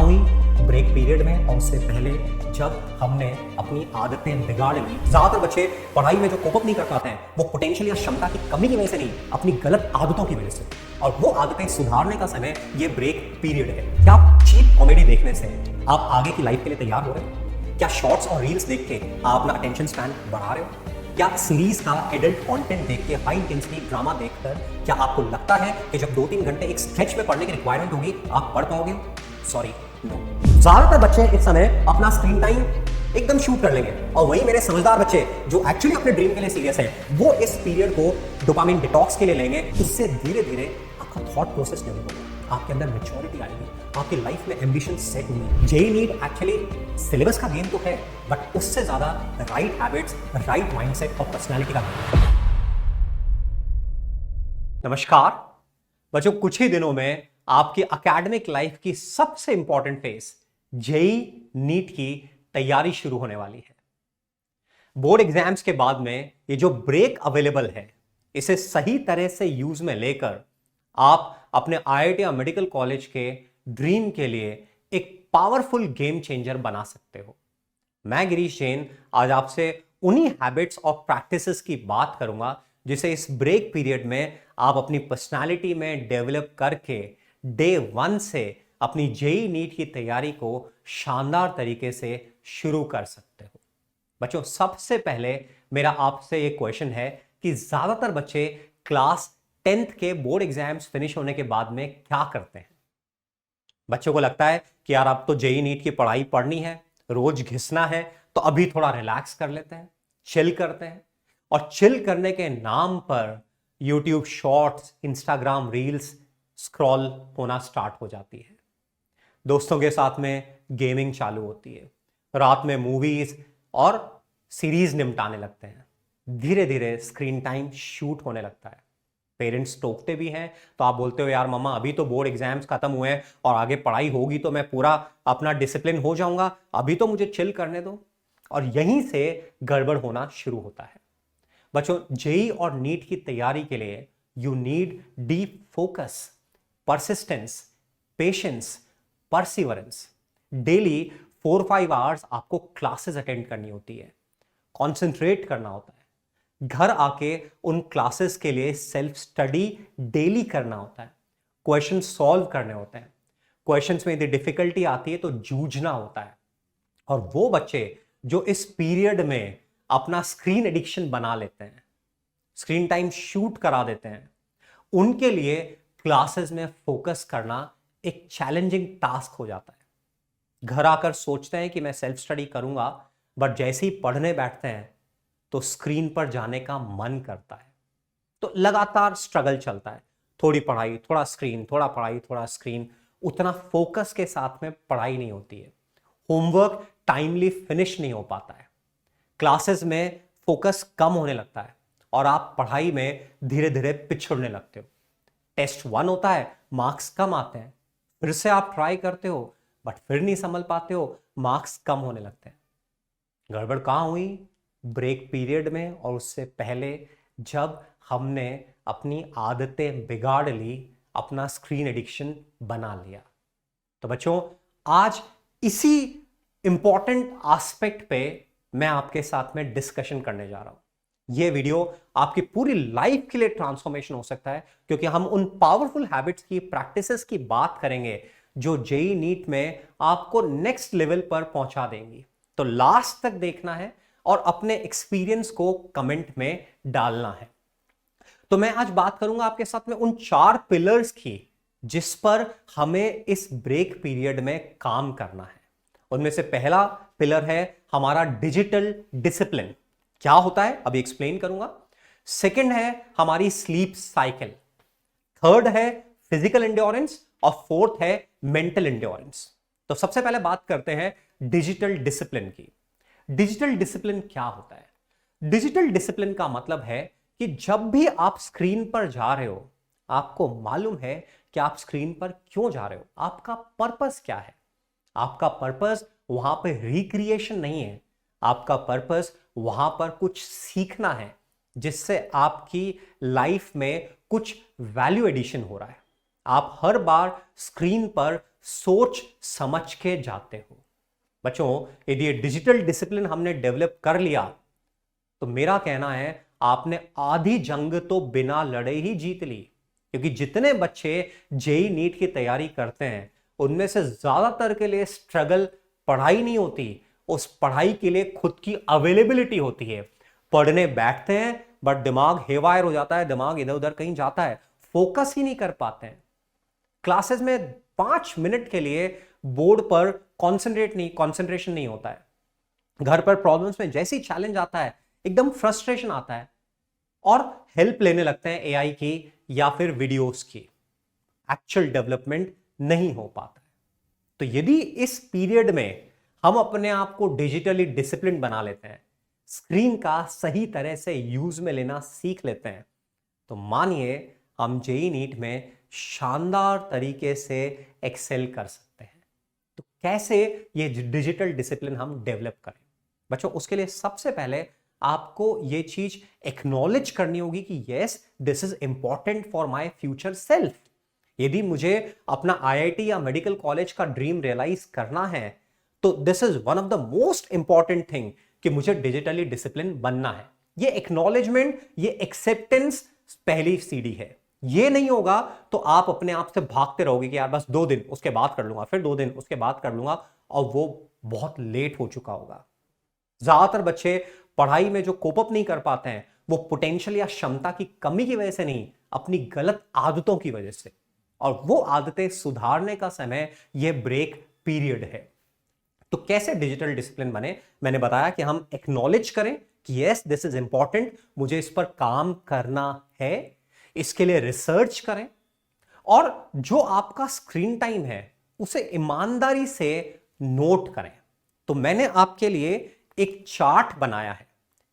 हुई break period में और उससे पहले जब हमने अपनी आदतें बिगाड़ ली। ज्यादातर बच्चे पढ़ाई में जो कोप अप नहीं कर पाते हैं वो पोटेंशियल या क्षमता की कमी की वजह से नहीं, अपनी गलत आदतों की वजह से। और वो आदतें सुधारने का समय ये ब्रेक पीरियड है। क्या चीप कॉमेडी देखने से आप आगे की लाइफ के लिए तैयार हो रहे हो? क्या शॉर्ट्स और रील्स देख के आप अपना अटेंशन स्पैन बढ़ा रहे हो? क्या सीरीज का एडल्ट कंटेंट देख के, हाई इंटेंसिटी ड्रामा देखकर क्या आपको लगता है कि जब 2-3 घंटे एक स्ट्रेच में पढ़ने की रिक्वायरमेंट होगी आप पढ़ पाओगे? Sorry, no. ज्यादातर बच्चे इस समय अपना स्क्रीन टाइम एकदम शूट कर लेंगे और वही मेरे समझदार बच्चे जो एक्चुअली अपने ड्रीम के लिए सीरियस है वो इस पीरियड को डोपामिन डिटॉक्स के लिए लेंगे। इससे धीरे धीरे आपका थॉट प्रोसेस डेवलप होगा, आपके अंदर मैच्योरिटी आएगी, आपकी लाइफ में एम्बिशन सेट होंगी। जेईई नीट एक्चुअली सिलेबस का गेम तो है, बट उससे ज्यादा राइट हैबिट्स, राइट माइंडसेट और पर्सनैलिटी का गेम है। नमस्कार बच्चों, कुछ ही दिनों में आपकी एकेडमिक लाइफ की सबसे इंपॉर्टेंट फेज जेईई नीट की तैयारी शुरू होने वाली है। बोर्ड एग्जाम्स के बाद में ये जो ब्रेक अवेलेबल है इसे सही तरह से यूज में लेकर आप अपने आईआईटी या मेडिकल कॉलेज के ड्रीम के लिए एक पावरफुल गेम चेंजर बना सकते हो। मैं गिरीश जैन आज आपसे उन्हीं हैबिट्स और प्रैक्टिसेस की बात करूंगा जिसे इस ब्रेक पीरियड में आप अपनी पर्सनालिटी में डेवलप करके डे 1 से अपनी जेईई नीट की तैयारी को शानदार तरीके से शुरू कर सकते हो। बच्चों, सबसे पहले मेरा आपसे एक क्वेश्चन है कि ज्यादातर बच्चे क्लास 10th के बोर्ड एग्जाम्स फिनिश होने के बाद में क्या करते हैं? बच्चों को लगता है कि यार अब तो जेईई नीट की पढ़ाई पढ़नी है, रोज घिसना है, तो अभी थोड़ा रिलैक्स कर लेते हैं, चिल करते हैं। और चिल करने के नाम पर YouTube shorts, Instagram reels scroll होना स्टार्ट हो जाती है, दोस्तों के साथ में गेमिंग चालू होती है, रात में मूवीज और सीरीज निपटाने लगते हैं, धीरे धीरे स्क्रीन टाइम शूट होने लगता है। पेरेंट्स टोकते भी हैं तो आप बोलते हो यार मम्मा अभी तो बोर्ड एग्जाम्स खत्म हुए हैं और आगे पढ़ाई होगी तो मैं पूरा अपना डिसिप्लिन हो जाऊंगा, अभी तो मुझे चिल करने दो। और यहीं से गड़बड़ होना शुरू होता है। बच्चों, जेईई और नीट की तैयारी के लिए you need deep focus, persistence, patience, perseverance. Daily 4-5 hours आपको क्लासेस अटेंड करनी होती है, कॉन्सेंट्रेट करना होता है, घर आके उन क्लासेस के लिए सेल्फ स्टडी डेली करना होता है, क्वेश्चन सॉल्व करने होते हैं, क्वेश्चंस में यदि डिफिकल्टी आती है तो जूझना होता है। और वो बच्चे जो इस पीरियड में अपना स्क्रीन एडिक्शन बना लेते हैं, स्क्रीन टाइम शूट करा देते हैं, उनके लिए क्लासेस में फोकस करना एक चैलेंजिंग टास्क हो जाता है। घर आकर सोचते हैं कि मैं सेल्फ स्टडी करूंगा, बट जैसे ही पढ़ने बैठते हैं तो स्क्रीन पर जाने का मन करता है। तो लगातार स्ट्रगल चलता है, थोड़ी पढ़ाई थोड़ा स्क्रीन, थोड़ा पढ़ाई थोड़ा स्क्रीन, उतना फोकस के साथ में पढ़ाई नहीं होती है, होमवर्क टाइमली फिनिश नहीं हो पाता है, क्लासेस में फोकस कम होने लगता है और आप पढ़ाई में धीरे धीरे पिछड़ने लगते हो। टेस्ट 1 होता है, मार्क्स कम आते हैं, फिर से आप ट्राई करते हो बट फिर नहीं संभल पाते हो, मार्क्स कम होने लगते हैं। गड़बड़ कहां हुई? ब्रेक पीरियड में और उससे पहले जब हमने अपनी आदतें बिगाड़ ली, अपना स्क्रीन एडिक्शन बना लिया। तो बच्चों, आज इसी इंपॉर्टेंट एस्पेक्ट पे मैं आपके साथ में डिस्कशन करने जा रहा हूं। यह वीडियो आपकी पूरी लाइफ के लिए ट्रांसफॉर्मेशन हो सकता है, क्योंकि हम उन पावरफुल हैबिट्स की, प्रैक्टिसेस की बात करेंगे जो जेईई नीट में आपको नेक्स्ट लेवल पर पहुंचा देंगी। तो लास्ट तक देखना है और अपने एक्सपीरियंस को कमेंट में डालना है। तो मैं आज बात करूंगा आपके साथ में उन 4 पिलर्स की जिस पर हमें इस ब्रेक पीरियड में काम करना है। उनमें से पहला पिलर है हमारा डिजिटल डिसिप्लिन। क्या होता है अभी एक्सप्लेन करूंगा। सेकंड है हमारी स्लीप साइकिल। थर्ड है फिजिकल एंड्योरेंस और फोर्थ है मेंटल एंड्योरेंस। तो सबसे पहले बात करते हैं डिजिटल डिसिप्लिन की। डिजिटल डिसिप्लिन क्या होता है? डिजिटल डिसिप्लिन का मतलब है कि जब भी आप स्क्रीन पर जा रहे हो, आपको मालूम है कि आप स्क्रीन पर क्यों जा रहे हो, आपका पर्पस क्या है। आपका पर्पस वहां पर रिक्रिएशन नहीं है, आपका पर्पस वहां पर कुछ सीखना है जिससे आपकी लाइफ में कुछ वैल्यू एडिशन हो रहा है। आप हर बार स्क्रीन पर सोच समझ के जाते हो। बच्चों, यदि ये डिजिटल डिसिप्लिन हमने डेवलप कर लिया तो मेरा कहना है आपने आधी जंग तो बिना लड़े ही जीत ली। क्योंकि जितने बच्चे जेई नीट की तैयारी करते हैं उनमें से ज्यादातर के लिए स्ट्रगल पढ़ाई नहीं होती, उस पढ़ाई के लिए खुद की अवेलेबिलिटी होती है। पढ़ने बैठते हैं बट दिमाग हेवायर हो जाता है, दिमाग इधर उधर कहीं जाता है, फोकस ही नहीं कर पाते हैं। क्लासेस में 5 मिनट के लिए बोर्ड पर कंसंट्रेशन नहीं होता है। घर पर प्रॉब्लम्स में जैसी चैलेंज आता है एकदम फ्रस्ट्रेशन आता है और हेल्प लेने लगते हैं एआई की या फिर वीडियोस की। एक्चुअल डेवलपमेंट नहीं हो पाता है। तो यदि इस पीरियड में हम अपने आप को डिजिटली डिसिप्लिन बना लेते हैं, स्क्रीन का सही तरह से यूज में लेना सीख लेते हैं, तो मानिए हम जेई नीट में शानदार तरीके से एक्सेल कर सकते हैं। तो कैसे ये डिजिटल डिसिप्लिन हम डेवलप करें? बच्चों, उसके लिए सबसे पहले आपको ये चीज एक्नॉलेज करनी होगी कि yes, this is important for my future self. यदि मुझे अपना आईआईटी या मेडिकल कॉलेज का ड्रीम रियलाइज करना है तो this is one of the most important thing कि मुझे डिजिटली डिसिप्लिन बनना है। ये एक्नॉलेजमेंट, ये एक्सेप्टेंस पहली सीढ़ी है। ये नहीं होगा तो आप अपने आप से भागते रहोगे कि यार बस 2 दिन उसके बाद कर लूंगा, फिर 2 दिन उसके बाद कर लूंगा, और वो बहुत लेट हो चुका होगा। ज्यादातर बच्चे पढ़ाई में जो कोप अप नहीं कर पाते हैं वो पोटेंशियल या क्षमता की कमी की वजह से नहीं, अपनी गलत आदतों की वजह से। और वो आदतें सुधारने का समय ये ब्रेक पीरियड है। तो कैसे डिजिटल डिसिप्लिन बने? मैंने बताया कि हम एक्नॉलेज करें कि यस, दिस इज इंपॉर्टेंट, मुझे इस पर काम करना है, इसके लिए रिसर्च करें, और जो आपका स्क्रीन टाइम है उसे ईमानदारी से नोट करें। तो मैंने आपके लिए एक चार्ट बनाया है।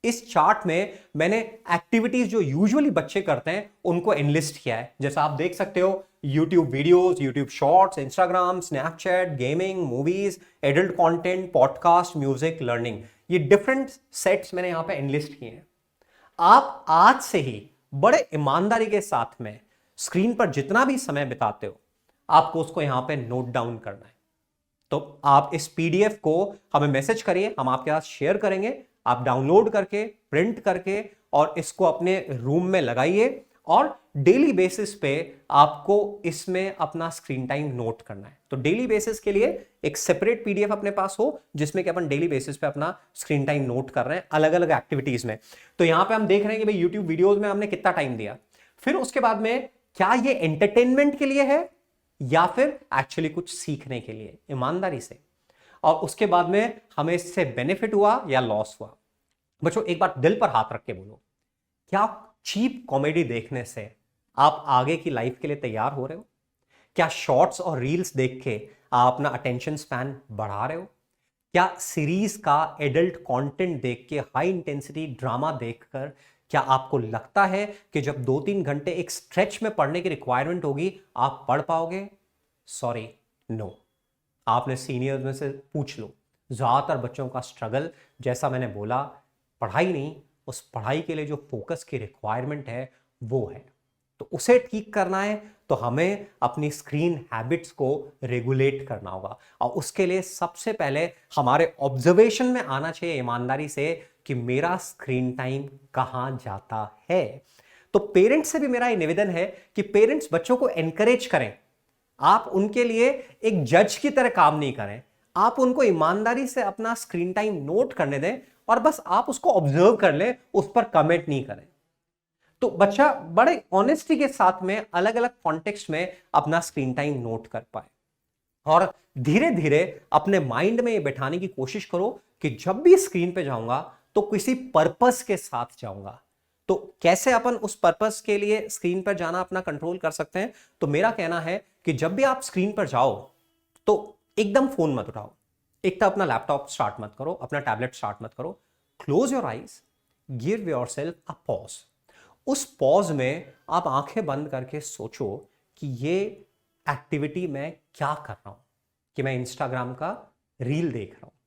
इस चार्ट में मैंने एक्टिविटीज जो यूजुअली बच्चे करते हैं उनको एनलिस्ट किया है। जैसा आप देख सकते हो, YouTube videos, YouTube shorts, Instagram, Snapchat, gaming, movies, adult content, podcast, music, learning, ये डिफरेंट सेट्स मैंने यहां पे एनलिस्ट किए हैं। आप आज से ही बड़े ईमानदारी के साथ में स्क्रीन पर जितना भी समय बिताते हो आपको उसको यहां पे नोट डाउन करना है। तो आप इस पीडीएफ को हमें मैसेज करिए, हम आपके साथ शेयर करेंगे। आप डाउनलोड करके, प्रिंट करके और इसको अपने रूम में लगाइए, और डेली बेसिस पे आपको इसमें अपना स्क्रीन टाइम नोट करना है। तो डेली बेसिस के लिए एक सेपरेट पीडीएफ अपने पास हो जिसमें कि अपन डेली बेसिस पे अपना स्क्रीन टाइम नोट कर रहे हैं अलग अलग एक्टिविटीज में। तो यहां पे हम देख रहे हैं कि भाई यूट्यूब वीडियोस में हमने कितना टाइम दिया, फिर उसके बाद में क्या ये एंटरटेनमेंट के लिए है या फिर एक्चुअली कुछ सीखने के लिए, ईमानदारी से, और उसके बाद में हमें इससे बेनिफिट हुआ या लॉस हुआ। बच्चों, एक बात दिल पर हाथ रख के बोलो, क्या चीप कॉमेडी देखने से आप आगे की लाइफ के लिए तैयार हो रहे हो? क्या शॉर्ट्स और रील्स देख के आप अपना अटेंशन स्पैन बढ़ा रहे हो? क्या सीरीज का एडल्ट कंटेंट देख के, हाई इंटेंसिटी ड्रामा देखकर, क्या आपको लगता है कि जब 2-3 घंटे एक स्ट्रेच में पढ़ने की रिक्वायरमेंट होगी आप पढ़ पाओगे? Sorry, no. आपने सीनियर्स में से पूछ लो, ज्यादातर बच्चों का स्ट्रगल, जैसा मैंने बोला, पढ़ाई नहीं, उस पढ़ाई के लिए जो फोकस की रिक्वायरमेंट है वो है। तो उसे ठीक करना है तो हमें अपनी स्क्रीन हैबिट्स को रेगुलेट करना होगा, और उसके लिए सबसे पहले हमारे ऑब्जर्वेशन में आना चाहिए ईमानदारी से कि मेरा स्क्रीन टाइम कहां जाता है। तो पेरेंट्स से भी मेरा ये निवेदन है कि पेरेंट्स बच्चों को एनकरेज करें। आप उनके लिए एक जज की तरह काम नहीं करें, आप उनको ईमानदारी से अपना स्क्रीन टाइम नोट करने दें और बस आप उसको ऑब्जर्व कर लें, उस पर कमेंट नहीं करें। तो बच्चा बड़े ऑनेस्टी के साथ में अलग अलग कॉन्टेक्स्ट में अपना स्क्रीन टाइम नोट कर पाए, और धीरे धीरे अपने माइंड में ये बैठाने की कोशिश करो कि जब भी स्क्रीन पे जाऊंगा तो किसी पर्पस के साथ जाऊंगा। तो कैसे अपन उस पर्पस के लिए स्क्रीन पर जाना अपना कंट्रोल कर सकते हैं? तो मेरा कहना है कि जब भी आप स्क्रीन पर जाओ तो एकदम फोन मत उठाओ, एक तो अपना लैपटॉप स्टार्ट मत करो, अपना टैबलेट स्टार्ट मत करो। Close your eyes, give yourself a pause. उस पॉज में आप आंखें बंद करके सोचो कि ये एक्टिविटी मैं क्या कर रहा हूं, कि मैं इंस्टाग्राम का रील देख रहा हूं,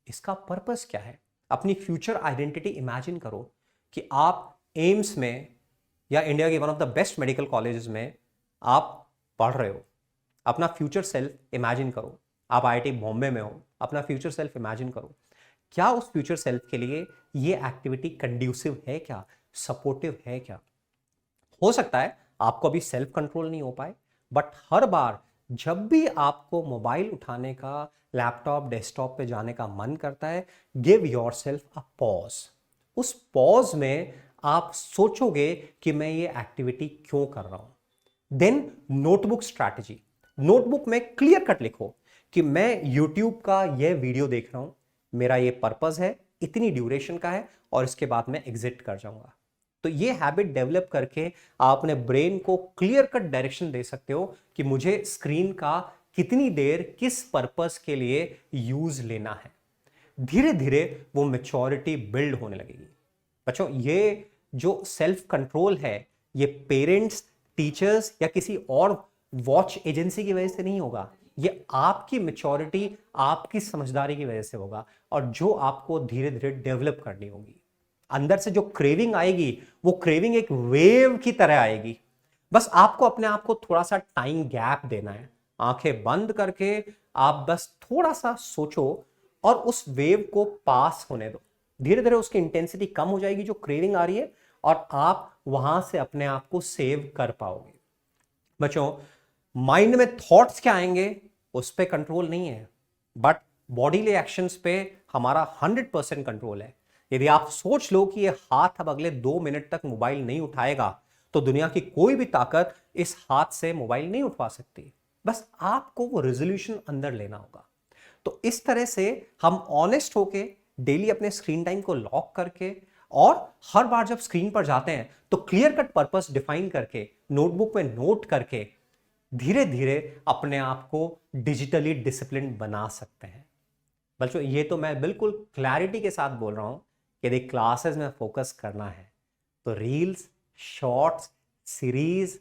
इसका पर्पस क्या है? अपनी फ्यूचर आइडेंटिटी इमेजिन करो कि आप एम्स में या इंडिया के one of the best medical colleges में आप पढ़ रहे हो, अपना फ्यूचर सेल्फ इमेजिन करो। आप आईआईटी बॉम्बे में हो, अपना फ्यूचर सेल्फ इमेजिन करो। क्या उस फ्यूचर सेल्फ के लिए ये एक्टिविटी कंड्यूसिव है क्या, सपोर्टिव है क्या? हो सकता है आपको अभी सेल्फ कंट्रोल नहीं हो पाए, बट हर बार जब भी आपको मोबाइल उठाने का, लैपटॉप डेस्कटॉप पे जाने का मन करता है, गिव योरसेल्फ अ पॉज। उस पॉज में आप सोचोगे कि मैं ये एक्टिविटी क्यों कर रहा हूं। देन नोटबुक स्ट्रैटेजी, नोटबुक में क्लियर कट लिखो कि मैं यूट्यूब का ये वीडियो देख रहा हूं, मेरा ये पर्पस है, इतनी ड्यूरेशन का है, और इसके बाद मैं एग्जिट कर जाऊंगा। तो ये हैबिट डेवलप करके आप अपने ब्रेन को क्लियर कट डायरेक्शन दे सकते हो कि मुझे स्क्रीन का कितनी देर किस पर्पस के लिए यूज लेना है। धीरे धीरे वो मैच्योरिटी बिल्ड होने लगेगी। बच्चों, ये जो सेल्फ कंट्रोल है, ये पेरेंट्स, टीचर्स या किसी और वॉच एजेंसी की वजह से नहीं होगा। ये आपकी मैच्योरिटी, आपकी समझदारी की वजह से होगा, और जो आपको धीरे धीरे डेवलप करनी होगी। अंदर से जो क्रेविंग आएगी, वो क्रेविंग एक वेव की तरह आएगी। बस आपको अपने आप को थोड़ा सा टाइम गैप देना है। आंखें बंद करके आप बस थोड़ा सा सोचो और उस वेव को पास होने दो। धीरे धीरे उसकी इंटेंसिटी कम हो जाएगी जो क्रेविंग आ रही है, और आप वहां से अपने आप को सेव कर पाओगे। बच्चों, माइंड में थॉट्स क्या आएंगे उस पर कंट्रोल नहीं है, बट बॉडीली एक्शंस पे हमारा 100% कंट्रोल है। यदि आप सोच लो कि ये हाथ अब अगले 2 मिनट तक मोबाइल नहीं उठाएगा, तो दुनिया की कोई भी ताकत इस हाथ से मोबाइल नहीं उठवा सकती। बस आपको वो रेजोल्यूशन अंदर लेना होगा। तो इस तरह से हम ऑनेस्ट होके डेली अपने स्क्रीन टाइम को लॉक करके, और हर बार जब स्क्रीन पर जाते हैं तो क्लियर कट पर्पस डिफाइन करके, नोटबुक में नोट करके, धीरे धीरे अपने आप को डिजिटली डिसिप्लिन बना सकते हैं। बच्चों, ये तो मैं बिल्कुल क्लैरिटी के साथ बोल रहा हूं। यदि क्लासेस में फोकस करना है तो रील्स, शॉर्ट्स, सीरीज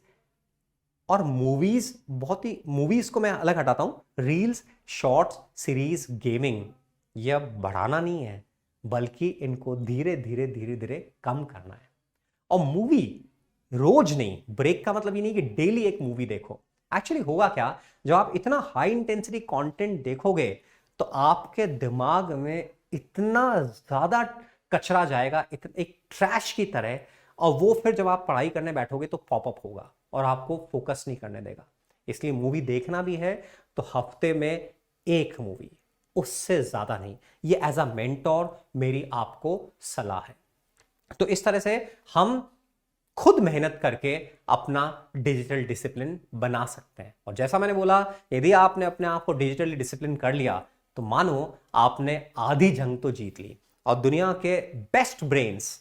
और मूवीज, बहुत ही मूवीज को मैं अलग हटाता हूं। रील्स, शॉर्ट्स, सीरीज, गेमिंग, यह बढ़ाना नहीं है, बल्कि इनको धीरे धीरे धीरे धीरे कम करना है। और मूवी रोज नहीं, ब्रेक का मतलब ये नहीं कि डेली एक मूवी देखो। एक्चुअली होगा क्या, जब आप इतना हाई इंटेंसिटी कंटेंट देखोगे तो आपके दिमाग में इतना ज्यादा कचरा जाएगा, एक ट्रैश की तरह, और वो फिर जब आप पढ़ाई करने बैठोगे तो पॉपअप होगा और आपको फोकस नहीं करने देगा। इसलिए मूवी देखना भी है तो हफ्ते में एक मूवी, उससे ज्यादा नहीं। ये एज अ मेंटोर मेरी आपको सलाह है। तो इस तरह से हम खुद मेहनत करके अपना डिजिटल डिसिप्लिन बना सकते हैं। और जैसा मैंने बोला, यदि आपने अपने आप को डिजिटली डिसिप्लिन कर लिया तो मानो आपने आधी जंग तो जीत ली। और दुनिया के best brains,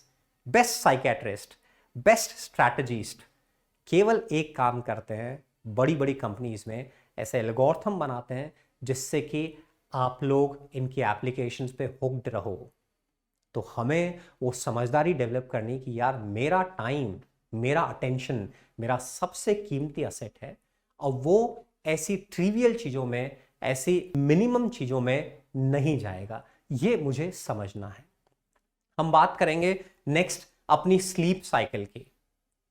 best psychiatrist, best strategist केवल एक काम करते हैं, बड़ी बड़ी कंपनीज में ऐसे एल्गोरिथम बनाते हैं जिससे कि आप लोग इनकी एप्लीकेशंस पे हुक्ड रहो। तो हमें वो समझदारी डेवलप करनी कि यार, मेरा टाइम, मेरा अटेंशन मेरा सबसे कीमती असेट है, और वो ऐसी ट्रिवियल चीजों में, ऐसी मिनिमम चीजों में नहीं जाएगा। ये मुझे समझना है। हम बात करेंगे नेक्स्ट अपनी स्लीप साइकिल की।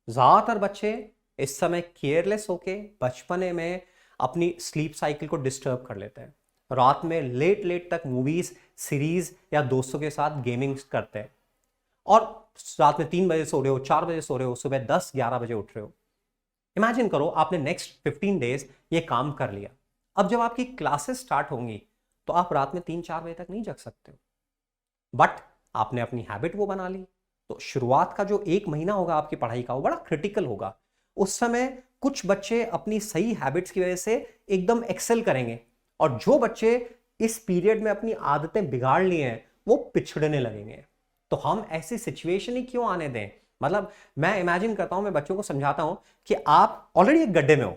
ज्यादातर बच्चे इस समय केयरलेस होके बचपने में अपनी स्लीप साइकिल को डिस्टर्ब कर लेते हैं। रात में लेट लेट तक मूवीज, सीरीज या दोस्तों के साथ गेमिंग करते हैं, और रात में 3 बजे सो रहे हो, 4 बजे सो रहे हो, सुबह 10-11 बजे उठ रहे हो। इमेजिन करो आपने नेक्स्ट 15 डेज ये काम कर लिया। अब जब आपकी क्लासेस स्टार्ट होंगी तो आप रात में 3-4 बजे तक नहीं जग सकते हो, बट आपने अपनी हैबिट वो बना ली। तो शुरुआत का जो 1 महीना होगा आपकी पढ़ाई का, वो बड़ा क्रिटिकल होगा। उस समय कुछ बच्चे अपनी सही हैबिट्स की वजह से एकदम एक्सेल करेंगे, और जो बच्चे इस पीरियड में अपनी आदतें बिगाड़ लिए हैं वो पिछड़ने लगेंगे। तो हम ऐसी सिचुएशन ही क्यों आने दें? मतलब मैं इमेजिन करता हूं, मैं बच्चों को समझाता हूं कि आप ऑलरेडी एक गड्ढे में हो।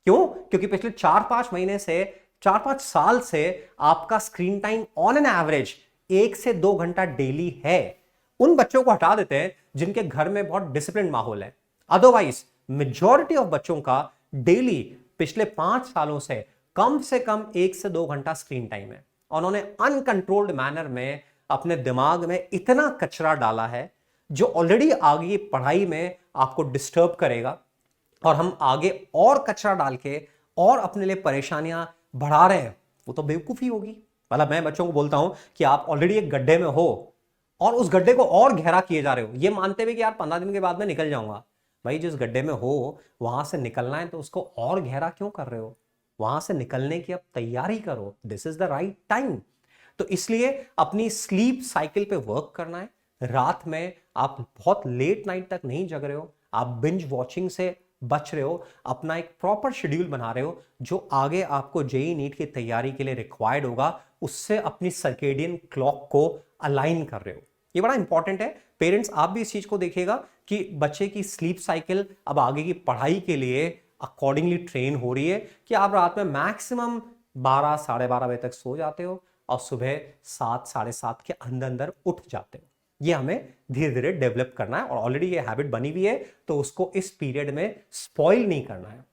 क्यों? क्योंकि पिछले 4-5 महीने से, 4-5 साल से आपका screen time on an average 1 से 2 घंटा डेली है। उन बच्चों को हटा देते हैं जिनके घर में बहुत डिसिप्लिन माहौल है। अदरवाइज मेजॉरिटी ऑफ बच्चों का डेली पिछले 5 सालों से कम 1 से 2 घंटा स्क्रीन टाइम है। उन्होंने अनकंट्रोल्ड मैनर में अपने दिमाग में इतना कचरा डाला है जो ऑलरेडी आगे पढ़ाई में आपको डिस्टर्ब करेगा, और हम आगे और कचरा डाल के और अपने लिए परेशानियां बढ़ा रहे हैं, वो तो बेवकूफी होगी। मतलब मैं बच्चों को बोलता हूं कि आप ऑलरेडी एक गड्ढे में हो और उस गड्ढे को और गहरा किए जा रहे हो, ये मानते हुए कि यार 15 दिन के बाद मैं निकल जाऊंगा। भाई जिस गड्ढे में हो वहां से निकलना है तो उसको और गहरा क्यों कर रहे हो? वहां से निकलने की अब तैयारी करो, this is the right time. तो इसलिए अपनी स्लीप साइकिल पे वर्क करना है। रात में आप बहुत लेट नाइट तक नहीं जग रहे हो, आप बिंज वॉचिंग से बच रहे हो, अपना एक प्रॉपर शेड्यूल बना रहे हो जो आगे आपको जेई नीट की तैयारी के लिए रिक्वायर्ड होगा, उससे अपनी सर्केडियन क्लॉक को अलाइन कर रहे हो। ये बड़ा इंपॉर्टेंट है। पेरेंट्स आप भी इस चीज को देखिएगा कि बच्चे की स्लीप साइकिल अब आगे की पढ़ाई के लिए अकॉर्डिंगली ट्रेन हो रही है कि आप रात में मैक्सिमम 12 साढ़े 12 बजे तक सो जाते हो और सुबह 7 साढ़े 7 के अंदर अंदर उठ जाते हो। ये हमें धीरे धीरे डेवलप करना है और ऑलरेडी ये हैबिट बनी हुई है, तो उसको इस पीरियड में स्पॉइल नहीं करना है।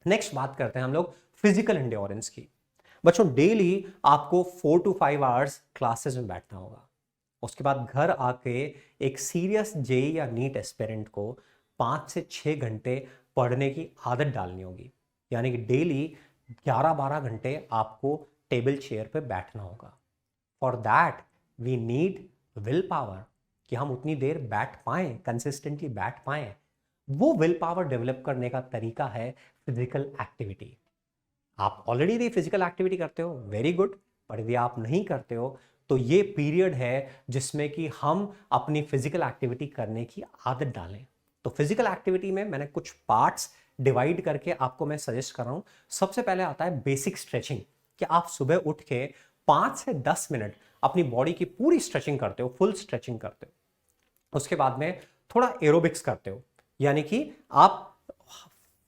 नेक्स्ट बात करते हैं हम लोग फिजिकल एंड्योरेंस की। बच्चों डेली आपको 4 to 5 आवर्स क्लासेस में बैठना होगा। उसके बाद घर आके एक सीरियस जेई या नीट एस्पिरेंट को 5 से 6 घंटे पढ़ने की आदत डालनी होगी। यानी कि डेली 11-12 घंटे आपको टेबल चेयर पे बैठना होगा। For that we need will power, कि हम उतनी देर बैठ पाए, कंसिस्टेंटली बैठ पाए। वो विल पावर डेवलप करने का तरीका है फिजिकल एक्टिविटी। आप ऑलरेडी यदि फिजिकल एक्टिविटी करते हो वेरी गुड, पर यदि आप नहीं करते हो तो ये पीरियड है जिसमें कि हम अपनी फिजिकल एक्टिविटी करने की आदत डालें। तो फिजिकल एक्टिविटी में मैंने कुछ पार्ट्स डिवाइड करके आपको मैं सजेस्ट कर रहा हूं। सबसे पहले आता है बेसिक स्ट्रेचिंग, कि आप सुबह उठ के 5 से 10 मिनट अपनी बॉडी की पूरी स्ट्रेचिंग करते हो, फुल स्ट्रेचिंग करते हो। उसके बाद में थोड़ा एरोबिक्स करते हो, यानी कि आप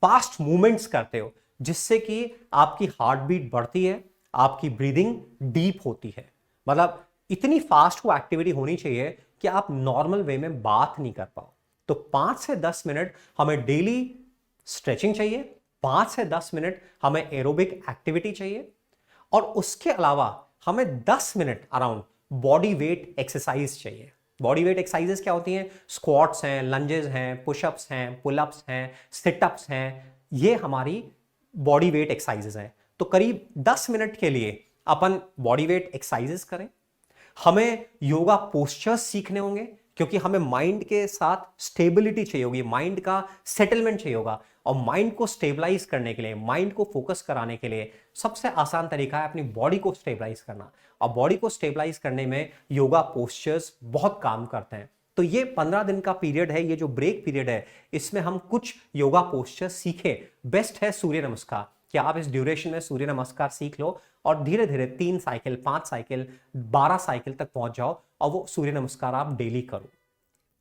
फास्ट मूवमेंट्स करते हो जिससे कि आपकी हार्ट बीट बढ़ती है, आपकी ब्रीदिंग डीप होती है। मतलब इतनी फास्ट वो एक्टिविटी होनी चाहिए कि आप नॉर्मल वे में बात नहीं कर पाओ। तो 5 से 10 मिनट हमें डेली स्ट्रेचिंग चाहिए, 5 से 10 मिनट हमें एरोबिक एक्टिविटी चाहिए, और उसके अलावा हमें 10 minute around body weight exercise चाहिए। बॉडी वेट एक्सरसाइजेस क्या होती हैं? स्क्वाट्स हैं, लंजेस हैं, पुशअप्स हैं, पुलअप्स हैं, सिटअप्स हैं, ये हमारी बॉडी वेट एक्सरसाइजेस हैं। तो करीब 10 मिनट के लिए अपन बॉडी वेट एक्सरसाइजेस करें। हमें योगा पोस्चर्स सीखने होंगे क्योंकि हमें माइंड के साथ स्टेबिलिटी चाहिए होगी, माइंड का सेटलमेंट चाहिए होगा। और माइंड को स्टेबलाइज करने के लिए, माइंड को फोकस कराने के लिए सबसे आसान तरीका है अपनी बॉडी को स्टेबलाइज करना। और बॉडी को स्टेबलाइज करने में योगा पोस्चर्स बहुत काम करते हैं। तो ये 15 दिन का पीरियड है, ये जो ब्रेक पीरियड है, इसमें हम कुछ योगा पोस्चर्स सीखें। बेस्ट है सूर्य नमस्कार, कि आप इस ड्यूरेशन में सूर्य नमस्कार सीख लो और धीरे धीरे 3 साइकिल, 5 साइकिल, 12 साइकिल तक पहुंच जाओ और वो सूर्य नमस्कार आप डेली करो।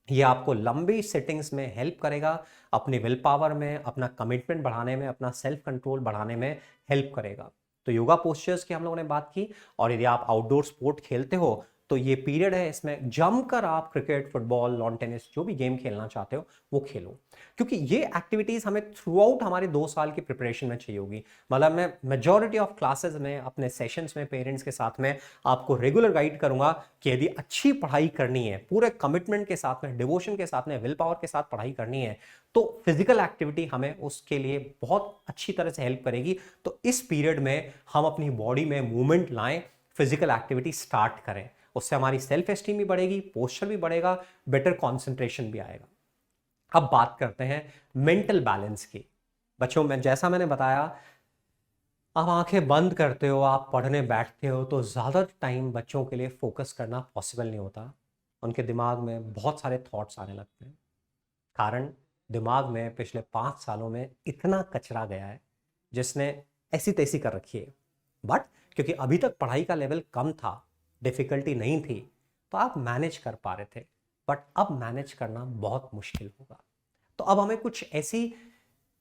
ये आपको लंबी सेटिंग्स में हेल्प करेगा, अपने विल पावर में, अपना कमिटमेंट बढ़ाने में, अपना सेल्फ कंट्रोल बढ़ाने में हेल्प करेगा। तो योगा पोस्चर्स की हम लोगों ने बात की। और यदि आप आउटडोर स्पोर्ट खेलते हो तो ये पीरियड है, इसमें जमकर आप क्रिकेट, फुटबॉल, लॉन टेनिस, जो भी गेम खेलना चाहते हो वो खेलो, क्योंकि ये एक्टिविटीज हमें थ्रू आउट हमारे 2 साल की प्रिपरेशन में चाहिए होगी। मतलब मैं मेजॉरिटी ऑफ क्लासेस में, अपने सेशंस में पेरेंट्स के साथ में आपको रेगुलर गाइड करूंगा कि यदि अच्छी पढ़ाई करनी है, पूरे कमिटमेंट के साथ में, डिवोशन के साथ में, विल पावर के साथ पढ़ाई करनी है, तो फिजिकल एक्टिविटी हमें उसके लिए बहुत अच्छी तरह से हेल्प करेगी। तो इस पीरियड में हम अपनी बॉडी में मूवमेंट लाएं, फिजिकल एक्टिविटी स्टार्ट करें। उससे हमारी सेल्फ एस्टीम भी बढ़ेगी, पोस्चर भी बढ़ेगा, बेटर कॉन्सेंट्रेशन भी आएगा। अब बात करते हैं मेंटल बैलेंस की। बच्चों में जैसा मैंने बताया, आप आंखें बंद करते हो, आप पढ़ने बैठते हो तो ज़्यादा टाइम बच्चों के लिए फोकस करना पॉसिबल नहीं होता। उनके दिमाग में बहुत सारे थॉट्स आने लगते हैं। कारण दिमाग में पिछले 5 सालों में इतना कचरा गया है जिसने ऐसी तैसी कर रखी है। बट क्योंकि अभी तक पढ़ाई का लेवल कम था, डिफिकल्टी नहीं थी, तो आप मैनेज कर पा रहे थे। बट अब मैनेज करना बहुत मुश्किल होगा। तो अब हमें कुछ ऐसी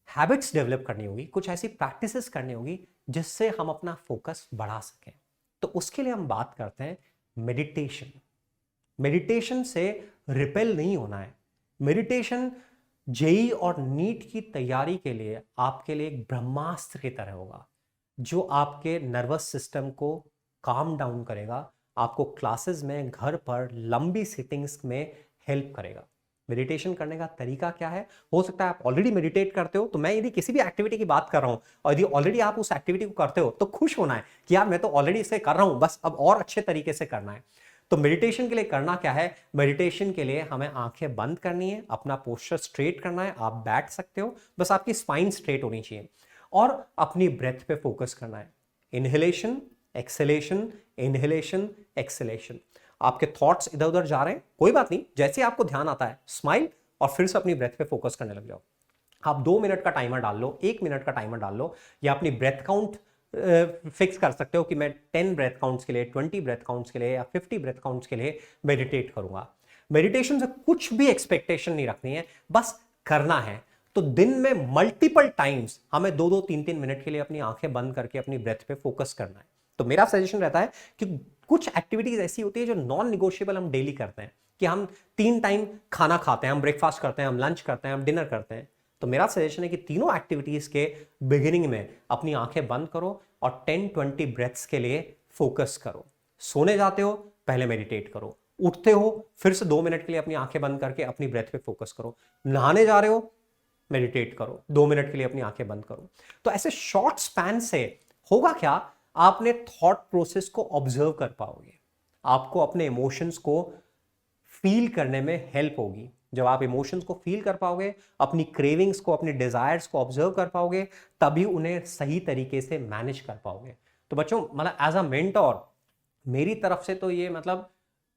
हैबिट्स डेवलप करनी होगी, कुछ ऐसी प्रैक्टिसेस करनी होगी जिससे हम अपना फोकस बढ़ा सकें। तो उसके लिए हम बात करते हैं मेडिटेशन। मेडिटेशन से रिपेल नहीं होना है। मेडिटेशन जेई और नीट की तैयारी के लिए आपके लिए एक ब्रह्मास्त्र की तरह होगा, जो आपके नर्वस सिस्टम को काम डाउन करेगा, आपको क्लासेस में, घर पर लंबी सिटिंग्स में हेल्प करेगा। मेडिटेशन करने का तरीका क्या है? हो सकता है आप ऑलरेडी मेडिटेट करते हो, तो मैं यदि किसी भी एक्टिविटी की बात कर रहा हूं और यदि ऑलरेडी आप उस एक्टिविटी को करते हो तो खुश होना है कि यार मैं तो ऑलरेडी इसे कर रहा हूं, बस अब और अच्छे तरीके से करना है। तो मेडिटेशन के लिए करना क्या है? मेडिटेशन के लिए हमें आंखें बंद करनी है, अपना पोस्चर स्ट्रेट करना है, आप बैठ सकते हो, बस आपकी स्पाइन स्ट्रेट होनी चाहिए और अपनी ब्रेथ पे फोकस करना है। Inhalation, acceleration, inhalation, acceleration. आपके थॉट्स इधर उधर जा रहे हैं, कोई बात नहीं, जैसे आपको ध्यान आता है स्माइल और फिर से अपनी ब्रेथ पे फोकस करने लग जाओ। आप 2 मिनट का टाइमर डाल लो, 1 मिनट का टाइमर डाल लो, या अपनी ब्रेथ काउंट फिक्स कर सकते हो कि मैं 10 ब्रेथ काउंट्स के लिए, 20 ब्रेथ काउंट्स के लिए या 50 ब्रेथ काउंट्स के लिए मेडिटेट करूंगा। मेडिटेशन से कुछ भी एक्सपेक्टेशन नहीं रखनी है, बस करना है। तो दिन में मल्टीपल टाइम्स हमें 2-2, 3-3 मिनट के लिए अपनी आंखें बंद करके अपनी ब्रेथ पे फोकस करना है। तो मेरा सजेशन रहता है कि कुछ एक्टिविटीज ऐसी होती है जो नॉन निगोशिएबल हम डेली करते हैं, कि हम 3 टाइम खाना खाते हैं, हम ब्रेकफास्ट करते हैं, हम लंच करते हैं, हम डिनर करते हैं। तो मेरा सजेशन है कि तीनों एक्टिविटीज के बिगिनिंग में अपनी आंखें बंद करो और 10-20 ब्रेथ्स के लिए फोकस करो। सोने जाते हो पहले मेडिटेट करो, उठते हो फिर से 2 मिनट के लिए अपनी आंखें बंद करके अपनी ब्रेथ पे फोकस करो, नहाने जा रहे हो मेडिटेट करो, 2 मिनट के लिए अपनी आंखें बंद करो। तो ऐसे शॉर्ट स्पैन से होगा क्या? आपने थॉट प्रोसेस को ऑब्जर्व कर पाओगे, आपको अपने इमोशंस को फील करने में हेल्प होगी। जब आप इमोशंस को फील कर पाओगे, अपनी क्रेविंग्स को, अपनी डिजायर्स को ऑब्जर्व कर पाओगे, तभी उन्हें सही तरीके से मैनेज कर पाओगे। तो बच्चों, मतलब एज अ मेंटोर मेरी तरफ से तो ये मतलब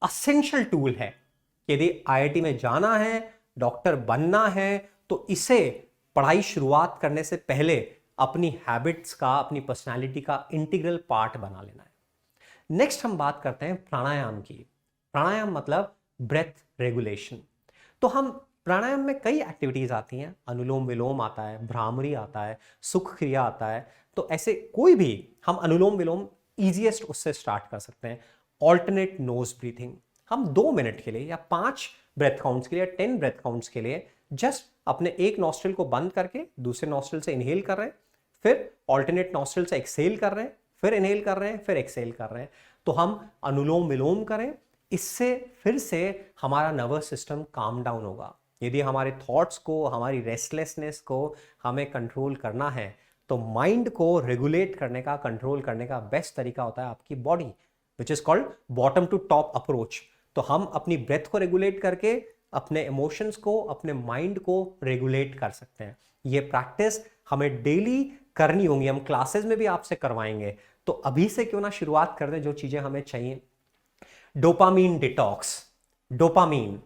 असेंशियल टूल है। यदि आईआईटी में जाना है, डॉक्टर बनना है, तो इसे पढ़ाई शुरुआत करने से पहले अपनी हैबिट्स का, अपनी पर्सनालिटी का इंटीग्रल पार्ट बना लेना है। नेक्स्ट हम बात करते हैं प्राणायाम की। प्राणायाम मतलब ब्रेथ रेगुलेशन। तो हम प्राणायाम में कई एक्टिविटीज आती हैं, अनुलोम विलोम आता है, भ्रामरी आता है, सुख क्रिया आता है। तो ऐसे कोई भी हम अनुलोम विलोम इजीएस्ट उससे स्टार्ट कर सकते हैं। ऑल्टरनेट नोज ब्रीथिंग, हम 2 मिनट के लिए या 5 ब्रेथ काउंट्स के लिए, 10 ब्रेथ काउंट्स के लिए जस्ट अपने एक नॉस्ट्रिल को बंद करके दूसरे नॉस्ट्रिल से इनहेल कर रहे हैं, फिर ऑल्टरनेट नॉस्ट्रिल से एक्सहेल कर रहे हैं, फिर इनहेल कर रहे हैं, फिर एक्सहेल कर रहे हैं। तो हम अनुलोम विलोम करें, इससे फिर से हमारा नर्वस सिस्टम काम डाउन होगा। यदि हमारे थॉट्स को, हमारी रेस्टलेसनेस को हमें कंट्रोल करना है, तो माइंड को रेगुलेट करने का, कंट्रोल करने का बेस्ट तरीका होता है आपकी body, which is called bottom to top approach. तो हम अपनी ब्रेथ को रेगुलेट करके अपने इमोशंस को, अपने माइंड को रेगुलेट कर सकते हैं। ये प्रैक्टिस हमें डेली करनी होंगी, हम क्लासेस में भी आपसे करवाएंगे। तो अभी से क्यों ना शुरुआत कर दें जो चीजें हमें चाहिए। Dopamine detox. डोपामीन,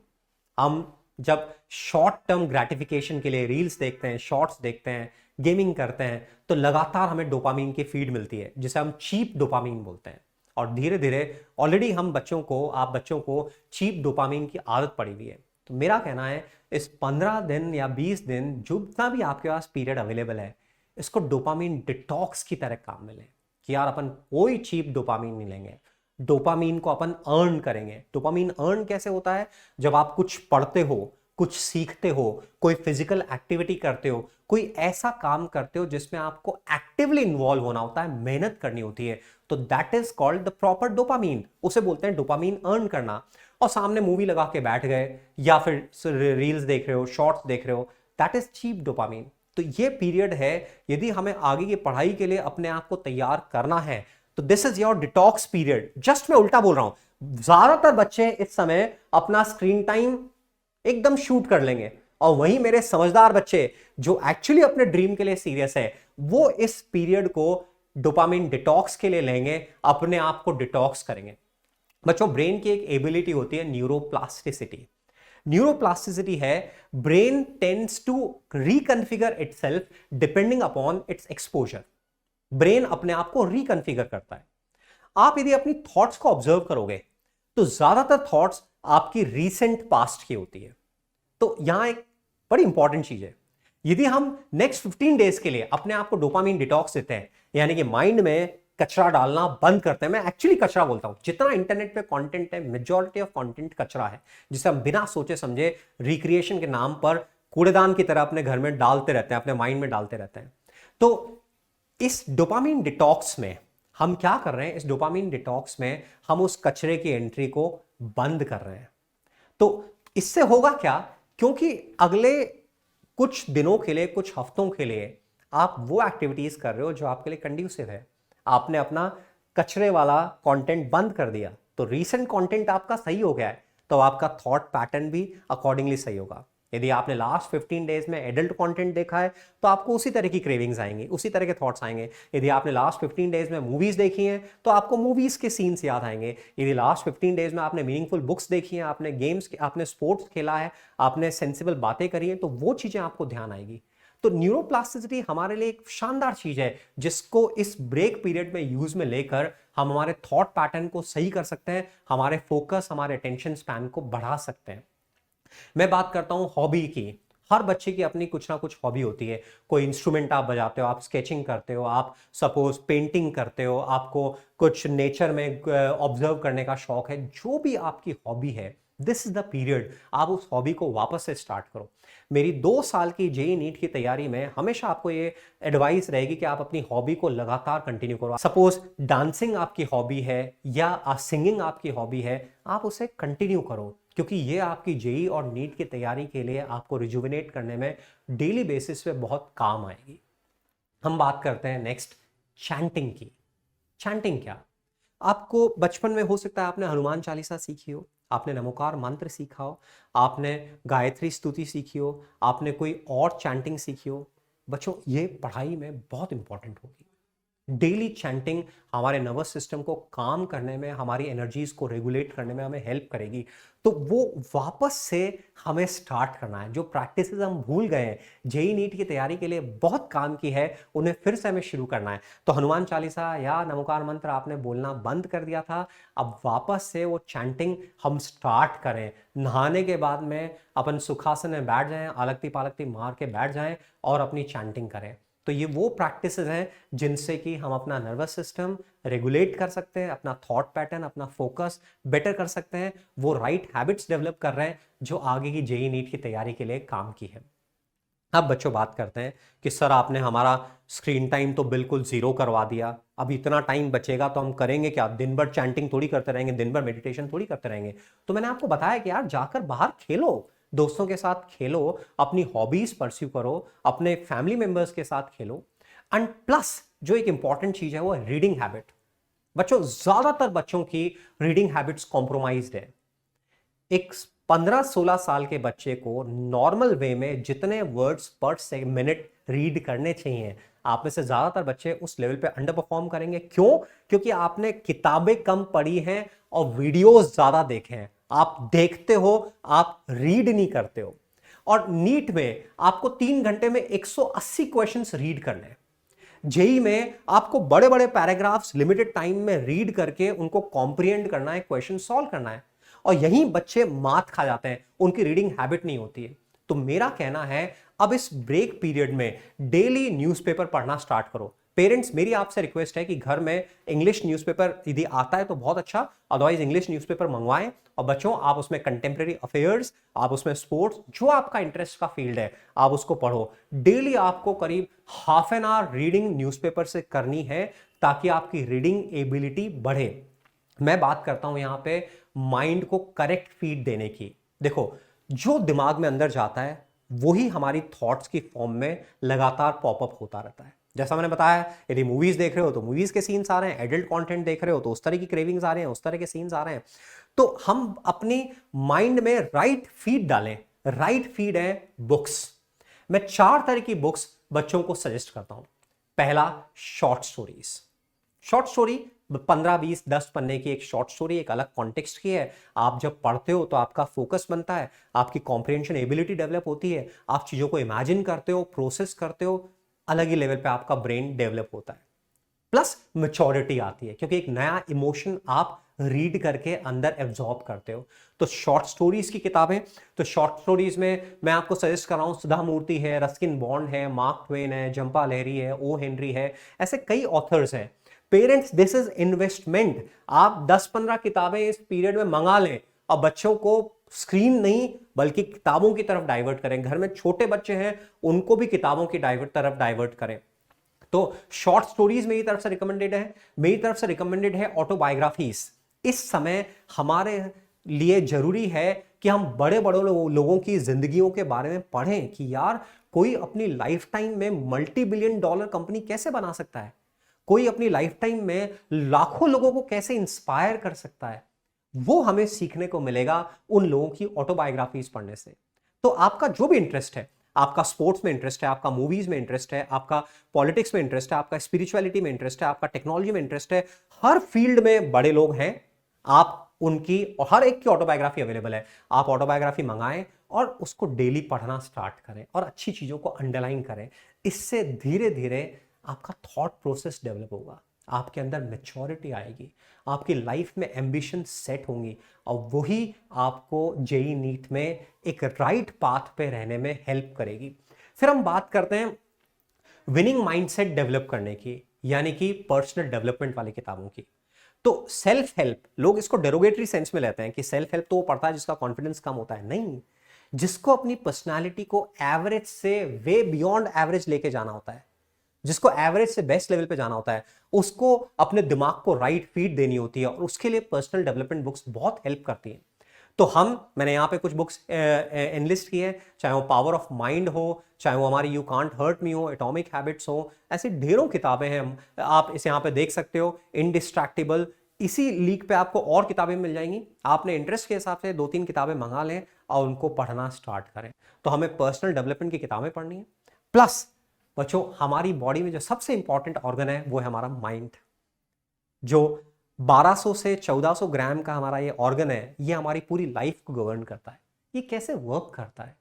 हम जब शॉर्ट टर्म ग्रेटिफिकेशन के लिए रील्स देखते हैं, शॉर्ट्स देखते हैं, गेमिंग करते हैं, तो लगातार हमें डोपामीन की फीड मिलती है, जिसे हम चीप डोपामीन बोलते हैं। और धीरे धीरे ऑलरेडी हम बच्चों को, आप बच्चों को चीप डोपामीन की आदत पड़ी हुई है। तो मेरा कहना है इस 15 दिन या 20 दिन जितना भी आपके पास पीरियड अवेलेबल है, इसको डोपामीन डिटॉक्स की तरह काम में लें कि यार अपन कोई चीप डोपामीन नहीं लेंगे, डोपामीन को अपन अर्न करेंगे। डोपामीन अर्न कैसे होता है? जब आप कुछ पढ़ते हो, कुछ सीखते हो, कोई फिजिकल एक्टिविटी करते हो, कोई ऐसा काम करते हो जिसमें आपको एक्टिवली इन्वॉल्व होना होता है, मेहनत करनी होती है, तो that is called the proper dopamine. उसे बोलते हैं डोपामीन अर्न करना। और सामने मूवी लगा के बैठ गए या फिर रील्स देख रहे हो, शॉर्ट्स देख रहे हो, दैट इज चीप डोपामीन। तो ये पीरियड है, यदि हमें आगे की पढ़ाई के लिए अपने आप को तैयार करना है, तो this is your detox period. Just मैं उल्टा बोल रहा हूं, ज्यादातर बच्चे इस समय अपना स्क्रीन टाइम एकदम शूट कर लेंगे, और वहीं मेरे समझदार बच्चे जो एक्चुअली अपने ड्रीम के लिए सीरियस है, वो इस पीरियड को डोपामिन डिटॉक्स के लिए लेंगे, अपने आप को डिटॉक्स करेंगे। बच्चों, ब्रेन की एक एबिलिटी होती है न्यूरोप्लास्टिसिटी। न्यूरोप्लास्टिसिटी है brain tends to reconfigure itself depending upon its exposure. Brain अपने आप को रिकॉन्फिगर करता है। आप यदि अपनी थॉट्स को ऑब्जर्व करोगे तो ज्यादातर थॉट्स आपकी रीसेंट पास्ट की होती है। तो यहां एक बड़ी इंपॉर्टेंट चीज है, यदि हम नेक्स्ट 15 डेज के लिए अपने आप को डोपामिन डिटॉक्स देते हैं, यानी कि माइंड में कचरा डालना बंद करते हैं। मैं एक्चुअली कचरा बोलता हूं, जितना इंटरनेट पे कंटेंट है, मेजॉरिटी ऑफ कंटेंट कचरा है, जिसे हम बिना सोचे समझे रिक्रिएशन के नाम पर कूड़ेदान की तरह अपने घर में डालते रहते हैं, अपने माइंड में डालते रहते हैं। तो इस डोपामिन डिटॉक्स में हम क्या कर रहे हैं? इस डोपामिन डिटॉक्स में हम उस कचरे की एंट्री को बंद कर रहे हैं। तो इससे होगा क्या क्योंकि अगले कुछ दिनों के लिए, कुछ हफ्तों के लिए आप वो एक्टिविटीज कर रहे हो जो आपके लिए कंड्यूसिव है। आपने अपना कचरे वाला कंटेंट बंद कर दिया, तो रीसेंट कंटेंट आपका सही हो गया है, तो आपका थॉट पैटर्न भी अकॉर्डिंगली सही होगा। यदि आपने लास्ट 15 डेज में एडल्ट कंटेंट देखा है तो आपको उसी तरह की क्रेविंग्स आएंगी, उसी तरह के थॉट्स आएंगे। यदि आपने लास्ट 15 डेज में मूवीज देखी हैं तो आपको मूवीज के सीन्स याद आएंगे। यदि लास्ट 15 डेज में आपने मीनिंगफुल बुक्स देखी हैं, आपने गेम्स, आपने स्पोर्ट्स खेला है, आपने सेंसिबल बातें करी हैं, तो वो चीजें आपको ध्यान आएगी। तो न्यूरोप्लास्टिसिटी हमारे लिए एक शानदार चीज है जिसको इस ब्रेक पीरियड में यूज में लेकर हम हमारे थॉट पैटर्न को सही कर सकते हैं, हमारे फोकस, हमारे अटेंशन स्पैन को बढ़ा सकते हैं। मैं बात करता हूं हॉबी की। हर बच्चे की अपनी कुछ ना कुछ हॉबी होती है। कोई इंस्ट्रूमेंट आप बजाते हो, आप स्केचिंग करते हो, आप सपोज पेंटिंग करते हो, आपको कुछ नेचर में ऑब्जर्व करने का शौक है। जो भी आपकी हॉबी है, दिस इज द पीरियड आप उस हॉबी को वापस से स्टार्ट करो। मेरी 2 साल की जेईई नीट की तैयारी में हमेशा आपको ये एडवाइस रहेगी कि आप अपनी हॉबी को लगातार कंटिन्यू करो। सपोज डांसिंग आपकी हॉबी है या सिंगिंग आपकी हॉबी है, आप उसे कंटिन्यू करो, क्योंकि ये आपकी जेईई और नीट की तैयारी के लिए आपको रिजुविनेट करने में डेली बेसिस पे बहुत काम आएगी। हम बात करते हैं नेक्स्ट चैंटिंग की। चैंटिंग क्या? आपको बचपन में हो सकता है आपने हनुमान चालीसा सीखी हो, आपने नमोकार मंत्र सीखा हो, आपने गायत्री स्तुति सीखी हो, आपने कोई और चैंटिंग सीखी हो। बच्चों, ये पढ़ाई में बहुत इंपॉर्टेंट होगी। डेली चैंटिंग हमारे नर्वस सिस्टम को काम करने में, हमारी एनर्जीज को रेगुलेट करने में हमें हेल्प करेगी। तो वो वापस से हमें स्टार्ट करना है। जो प्रैक्टिसेस हम भूल गए हैं, जेईई नीट की तैयारी के लिए बहुत काम की है, उन्हें फिर से हमें शुरू करना है। तो हनुमान चालीसा या नमोकार मंत्र आपने बोलना बंद कर दिया था, अब वापस से वो चैंटिंग हम स्टार्ट करें। नहाने के बाद में अपन सुखासन में बैठ जाएं, अलगती पालगती मार के बैठ जाएं और अपनी चैंटिंग करें। तो ये वो प्रैक्टिसेस हैं जिनसे कि हम अपना नर्वस सिस्टम रेगुलेट कर सकते हैं, अपना थॉट पैटर्न, अपना फोकस बेटर कर सकते हैं। वो राइट हैबिट्स डेवलप कर रहे हैं जो आगे की जेईई नीट की तैयारी के लिए काम की है। अब बच्चों बात करते हैं कि सर आपने हमारा स्क्रीन टाइम तो बिल्कुल जीरो करवा दिया, अब इतना टाइम बचेगा तो हम करेंगे क्या? दिन भर चैंटिंग थोड़ी करते रहेंगे, दिन भर मेडिटेशन थोड़ी करते रहेंगे। तो मैंने आपको बताया कि यार जाकर बाहर खेलो, दोस्तों के साथ खेलो, अपनी हॉबीज परस्यू करो, अपने फैमिली मेंबर्स के साथ खेलो। एंड प्लस जो एक इंपॉर्टेंट चीज है वो है रीडिंग हैबिट। बच्चों, ज्यादातर बच्चों की रीडिंग हैबिट्स कॉम्प्रोमाइज्ड है। एक 15-16 साल के बच्चे को नॉर्मल वे में जितने वर्ड्स पर मिनट रीड करने चाहिए, आप में से ज्यादातर बच्चे उस लेवल पे अंडर परफॉर्म करेंगे। क्यों? क्योंकि आपने किताबें कम पढ़ी हैं और वीडियोस ज्यादा देखे हैं। आप देखते हो, आप रीड नहीं करते हो। और नीट में आपको 3 घंटे में 180 क्वेश्चंस रीड करने हैं। जेई में आपको बड़े बड़े पैराग्राफ्स लिमिटेड टाइम में रीड करके उनको कॉम्प्रिहेंड करना है, क्वेश्चन सॉल्व करना है। और यही बच्चे मात खा जाते हैं, उनकी रीडिंग हैबिट नहीं होती है। तो मेरा कहना है अब इस ब्रेक पीरियड में डेली न्यूज़पेपर पढ़ना स्टार्ट करो। पेरेंट्स, मेरी आपसे रिक्वेस्ट है कि घर में इंग्लिश न्यूज़पेपर यदि आता है तो बहुत अच्छा, अदरवाइज इंग्लिश न्यूज़पेपर मंगवाएं। और बच्चों, आप उसमें कंटेम्प्रेरी अफेयर्स, आप उसमें स्पोर्ट्स, जो आपका इंटरेस्ट का फील्ड है आप उसको पढ़ो। डेली आपको करीब half an hour reading newspaper से करनी है ताकि आपकी रीडिंग एबिलिटी बढ़े। मैं बात करता हूं यहां पे माइंड को करेक्ट फीड देने की। देखो, जो दिमाग में अंदर जाता है वही हमारी थॉट्स की फॉर्म में लगातार पॉपअप होता रहता है। जैसा मैंने बताया, यदि मूवीज देख रहे हो तो मूवीज के सीन्स आ रहे हैं, एडल्ट कंटेंट देख रहे हो तो उस तरह की क्रेविंग्स आ रहे हैं, उस तरह के सीन्स आ रहे हैं। तो हम अपनी माइंड में राइट फीड डालें। राइट फीड है बुक्स। मैं 4 तरह की बुक्स बच्चों को सजेस्ट करता हूं। पहला, शॉर्ट स्टोरीज। शॉर्ट स्टोरी 15-20-10 पन्ने की एक शॉर्ट स्टोरी, एक अलग कॉन्टेक्स्ट की है। आप जब पढ़ते हो तो आपका फोकस बनता है, आपकी कॉम्प्रिहेंशन एबिलिटी डेवलप होती है, आप चीजों को इमेजिन करते हो, प्रोसेस करते हो, अलग ही लेवल पे आपका ब्रेन डेवलप होता है। प्लस मैच्योरिटी आती है क्योंकि एक नया इमोशन आप रीड करके अंदर एब्जॉर्ब करते हो। तो शॉर्ट स्टोरीज की किताबें, तो शॉर्ट स्टोरीज में मैं आपको सजेस्ट कर रहा हूं, सुधा मूर्ति है, रस्किन बॉन्ड है, मार्क ट्वेन है, जंपा लहरी है, ओ हेनरी है, ऐसे कई ऑथर्स हैं। Parents, this is investment. आप 10-15 किताबें इस पीरियड में मंगा लें और बच्चों को स्क्रीन नहीं बल्कि किताबों की तरफ डाइवर्ट करें। घर में छोटे बच्चे हैं, उनको भी किताबों की तरफ डाइवर्ट करें। तो शॉर्ट स्टोरीज मेरी तरफ से रिकमेंडेड है। मेरी तरफ से रिकमेंडेड है ऑटोबायोग्राफीज। इस समय हमारे लिए जरूरी है कि हम बड़े बड़े लोगों की जिंदगियों के बारे में पढ़ें कि यार कोई अपनी लाइफ टाइम में मल्टी बिलियन डॉलर कंपनी कैसे बना सकता है, कोई अपनी लाइफ टाइम में लाखों लोगों को कैसे इंस्पायर कर सकता है। वो हमें सीखने को मिलेगा उन लोगों की ऑटोबायोग्राफीज पढ़ने से। तो आपका जो भी इंटरेस्ट है, आपका स्पोर्ट्स में इंटरेस्ट है, आपका मूवीज में इंटरेस्ट है, आपका पॉलिटिक्स में इंटरेस्ट है, आपका स्पिरिचुअलिटी में इंटरेस्ट है, आपका टेक्नोलॉजी में इंटरेस्ट है, हर फील्ड में बड़े लोग हैं। आप उनकी और हर एक की ऑटोबायोग्राफी अवेलेबल है। आप ऑटोबायोग्राफी मंगाएं और उसको डेली पढ़ना स्टार्ट करें और अच्छी चीजों को अंडरलाइन करें। इससे धीरे धीरे आपका थॉट प्रोसेस डेवलप होगा, आपके अंदर मैच्योरिटी आएगी, आपकी लाइफ में एम्बिशन सेट होंगी और वही आपको जेई नीट में एक राइट पाथ पे रहने में हेल्प करेगी। फिर हम बात करते हैं विनिंग माइंडसेट डेवलप करने की, यानी कि पर्सनल डेवलपमेंट वाली किताबों की। तो सेल्फ हेल्प, लोग इसको डेरोगेटरी सेंस में लेते हैं कि सेल्फ हेल्प तो वो पढ़ता है जिसका कॉन्फिडेंस कम होता है। नहीं, जिसको अपनी पर्सनालिटी को एवरेज से वे बियॉन्ड एवरेज लेके जाना होता है, जिसको एवरेज से बेस्ट लेवल पे जाना होता है, उसको अपने दिमाग को राइट फीड देनी होती है और उसके लिए पर्सनल डेवलपमेंट बुक्स बहुत हेल्प करती हैं। तो मैंने यहाँ पे कुछ बुक्स एनलिस्ट की है, चाहे वो पावर ऑफ माइंड हो, चाहे वो हमारी यू कांट हर्ट मी हो, एटॉमिक हैबिट्स हो, ऐसी ढेरों किताबें हैं। आप इसे यहाँ पे देख सकते हो, इनडिस्ट्रैक्टेबल। इसी लीक पे आपको और किताबें मिल जाएंगी। आपने इंटरेस्ट के हिसाब से 2-3 किताबें मंगा लें और उनको पढ़ना स्टार्ट करें। तो हमें पर्सनल डेवलपमेंट की किताबें पढ़नी है। प्लस बच्चों, हमारी बॉडी में जो सबसे इंपॉर्टेंट ऑर्गन है वो है हमारा माइंड। जो 1200 से 1400 ग्राम का हमारा ये ऑर्गन है, ये हमारी पूरी लाइफ को गवर्न करता है। ये कैसे वर्क करता है,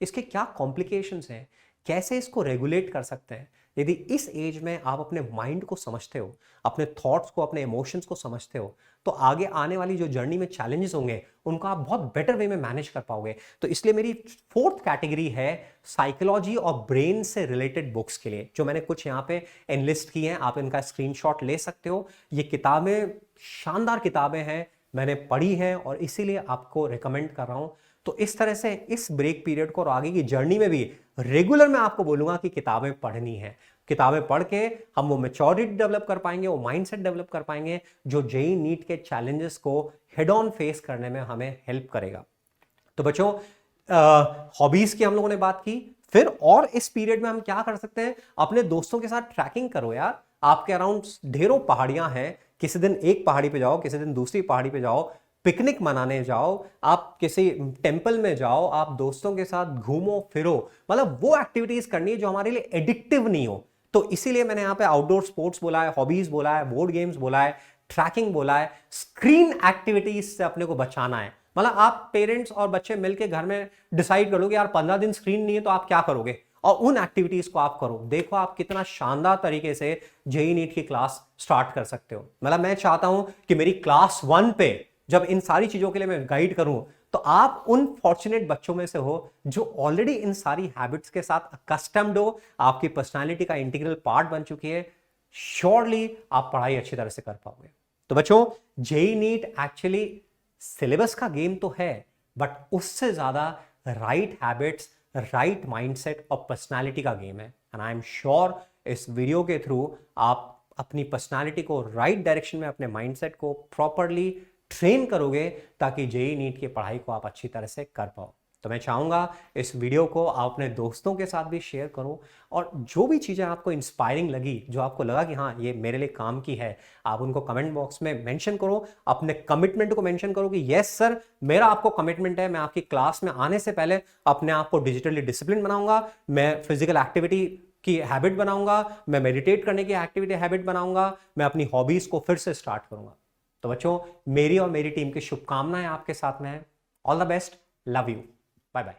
इसके क्या कॉम्प्लिकेशंस हैं, कैसे इसको रेगुलेट कर सकते हैं। यदि इस एज में आप अपने माइंड को समझते हो, अपने थॉट्स को, अपने इमोशंस को समझते हो, तो आगे आने वाली जो जर्नी में चैलेंजेस होंगे उनको आप बहुत बेटर वे में मैनेज कर पाओगे। तो इसलिए मेरी 4th कैटेगरी है साइकोलॉजी और ब्रेन से रिलेटेड बुक्स के लिए, जो मैंने कुछ यहाँ पे एनलिस्ट की हैं। आप इनका स्क्रीनशॉट ले सकते हो। ये किताबें शानदार किताबें हैं, मैंने पढ़ी हैं और इसीलिए आपको रिकमेंड कर रहा हूं। तो इस तरह से इस ब्रेक पीरियड को और आगे की जर्नी में भी रेगुलर मैं आपको बोलूंगा कि किताबें पढ़नी है। किताबें पढ़ के हम वो मैच्योरिटी डेवलप कर पाएंगे, वो माइंडसेट डेवलप कर पाएंगे जो जेईई नीट के चैलेंजेस को हेड ऑन फेस करने में हमें हेल्प करेगा। तो बच्चों, हॉबीज की हम लोगों ने बात की। फिर और इस पीरियड में हम क्या कर सकते हैं, अपने दोस्तों के साथ ट्रैकिंग करो यार। आपके अराउंड ढेरों पहाड़ियां हैं, किसी दिन एक पहाड़ी पे जाओ, किसी दिन दूसरी पहाड़ी पे जाओ, पिकनिक मनाने जाओ, आप किसी टेंपल में जाओ, आप दोस्तों के साथ घूमो फिरो। मतलब वो एक्टिविटीज करनी है जो हमारे लिए एडिक्टिव नहीं हो। तो इसीलिए मैंने यहाँ पे आउटडोर स्पोर्ट्स बोला है, हॉबीज बोला है, बोर्ड गेम्स बोला है, ट्रैकिंग बोला है। स्क्रीन एक्टिविटीज से अपने को बचाना है। मतलब आप पेरेंट्स और बच्चे मिलकर घर में डिसाइड करोगे यार 15 दिन स्क्रीन नहीं है, तो आप क्या करोगे, और उन एक्टिविटीज को आप करो। देखो आप कितना शानदार तरीके से जेईई नीट की क्लास स्टार्ट कर सकते हो। मतलब मैं चाहता हूं कि मेरी क्लास 1 पे जब इन सारी चीजों के लिए मैं गाइड करूं, तो आप उन फॉर्चुनेट बच्चों में से हो जो ऑलरेडी इन सारी हैबिट्स के साथ अकस्टम्ड हो, आपकी पर्सनालिटी का इंटीग्रल पार्ट बन चुकी है। श्योरली आप पढ़ाई अच्छी तरह से कर पाओगे। तो बच्चों, जेईई नीट एक्चुअली सिलेबस का गेम तो है, बट उससे ज्यादा राइट हैबिट्स, राइट माइंडसेट और पर्सनालिटी का गेम है। एंड आई एम श्योर इस वीडियो के थ्रू आप अपनी पर्सनालिटी को राइट डायरेक्शन में, अपने माइंडसेट को प्रॉपरली ट्रेन करोगे ताकि जेईई नीट की पढ़ाई को आप अच्छी तरह से कर पाओ। तो मैं चाहूंगा इस वीडियो को आप अपने दोस्तों के साथ भी शेयर करो, और जो भी चीज़ें आपको इंस्पायरिंग लगी, जो आपको लगा कि हाँ ये मेरे लिए काम की है, आप उनको कमेंट बॉक्स में मेंशन करो। अपने कमिटमेंट को मेंशन करो कि यस सर, मेरा आपको कमिटमेंट है, मैं आपकी क्लास में आने से पहले अपने आप को डिजिटली डिसिप्लिन बनाऊंगा, मैं फिजिकल एक्टिविटी की हैबिट बनाऊंगा, मैं मेडिटेट करने की एक्टिविटी हैबिट बनाऊंगा, मैं अपनी हॉबीज को फिर से स्टार्ट करूंगा। तो बच्चों, मेरी और मेरी टीम की शुभकामनाएं आपके साथ में है। All the best, love you, bye bye.